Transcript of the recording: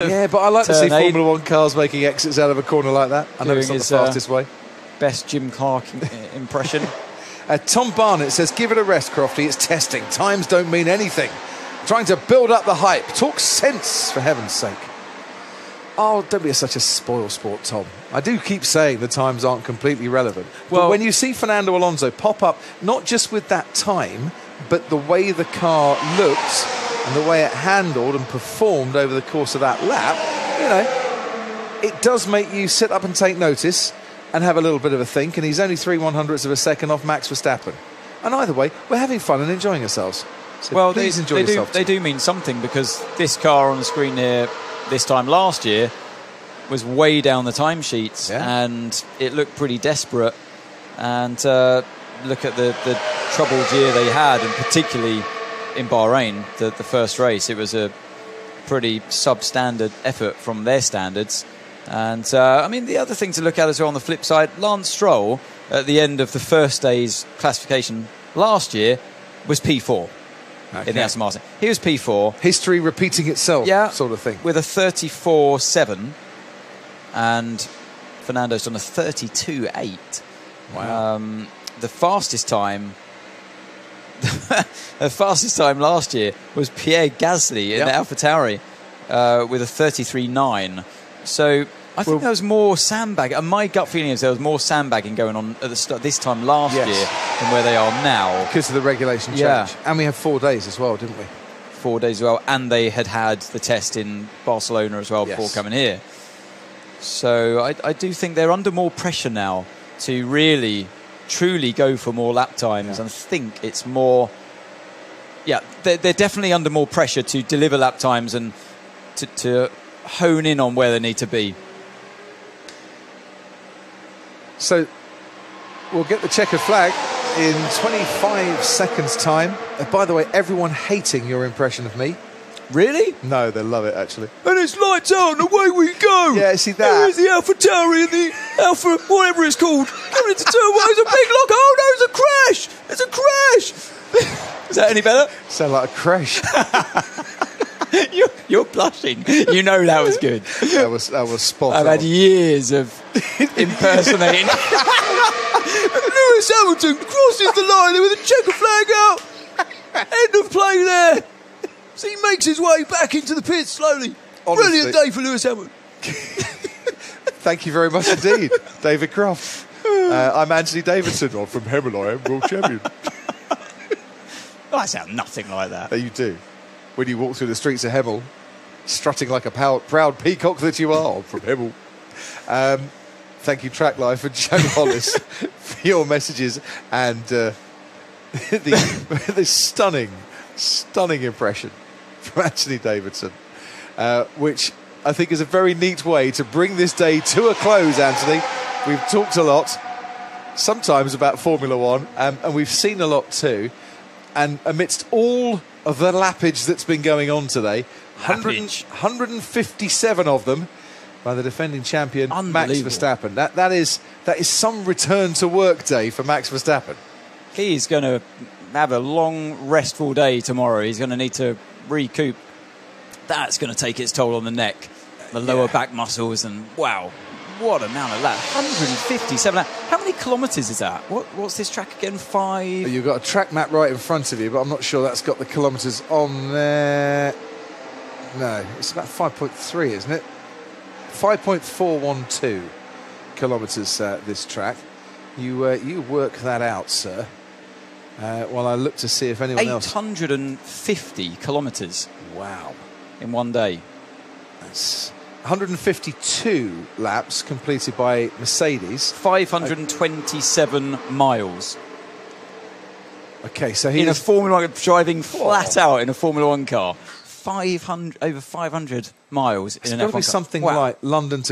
Yeah, but I like to see Formula 1 cars making exits out of a corner like that. I know it's not the fastest way. Best Jim Clark impression. Tom Barnett says, give it a rest, Crofty. It's testing. Times don't mean anything. Trying to build up the hype. Talk sense, for heaven's sake. Oh, don't be such a spoil sport, Tom. I do keep saying the times aren't completely relevant. Well, but when you see Fernando Alonso pop up, not just with that time, but the way the car looked and the way it handled and performed over the course of that lap, you know, it does make you sit up and take notice and have a little bit of a think. And he's only 3/100ths of a second off Max Verstappen. And either way, we're having fun and enjoying ourselves. So well, please enjoy yourself. They do mean something, because this car on the screen here this time last year was way down the timesheets, and it looked pretty desperate. And look at the troubled year they had, and particularly in Bahrain, the first race, it was a pretty substandard effort from their standards. And I mean, the other thing to look at as well on the flip side, Lance Stroll at the end of the first day's classification last year was P4 in the Aston Martin. He was P4. History repeating itself, sort of thing. With a 34.7, and Fernando's done a 32.8. Wow. The fastest time last year was Pierre Gasly in the AlphaTauri with a 33.9. So I think there was more sandbagging. And my gut feeling is there was more sandbagging going on at the start this time last year than where they are now. Because of the regulation change. And we had 4 days as well, didn't we? 4 days as well. And they had the test in Barcelona as well before coming here. So I do think they're under more pressure now to really, truly go for more lap times. And I think it's more... Yeah, they're definitely under more pressure to deliver lap times and to hone in on where they need to be. So we'll get the checkered flag in 25 seconds time. By the way, everyone hating your impression of me. Really? No, they love it, actually. And it's lights out and away we go. Yeah, see that? There's the AlphaTauri and the Alpha, whatever it's called. Coming into turn one, it's a big lock. Oh no, it's a crash. It's a crash. Is that any better? Sound like a crash. You're blushing. You know that was good. That was spot on. I've had years of impersonating. Lewis Hamilton crosses the line with a checker flag out. End of play there. So he makes his way back into the pits slowly. Honestly. Brilliant day for Lewis Hamilton. Thank you very much indeed, David Croft. I'm Anthony Davidson. I'm from Hemel. I am world champion. I sound nothing like that. You do. When you walk through the streets of Hemel, strutting like a proud peacock that you are, from Hemel. Thank you, Track Life and Joe Hollis, for your messages and the stunning impression from Anthony Davidson, which I think is a very neat way to bring this day to a close, Anthony. We've talked a lot, sometimes about Formula One, and we've seen a lot too. And amidst all of the lappage that's been going on today, 157 of them by the defending champion Max Verstappen. That is some return to work day for Max Verstappen. He's going to have a long, restful day tomorrow. He's going to need to recoup. That's going to take its toll on the neck, the lower back muscles, and wow, what amount of laps. 157 laps. How many kilometres is that? What's this track again? 5? You've got a track map right in front of you, but I'm not sure that's got the kilometres on there. No, it's about 5.3, isn't it? 5.412 kilometres, this track. You work that out, sir. While I look to see if anyone else... 850 kilometres. Wow. In one day. That's 152 laps completed by Mercedes. 527 miles. Okay, so in a Formula 1, driving flat out in a Formula 1 car. Over 500 miles in an F1 car. It's got to be something like London to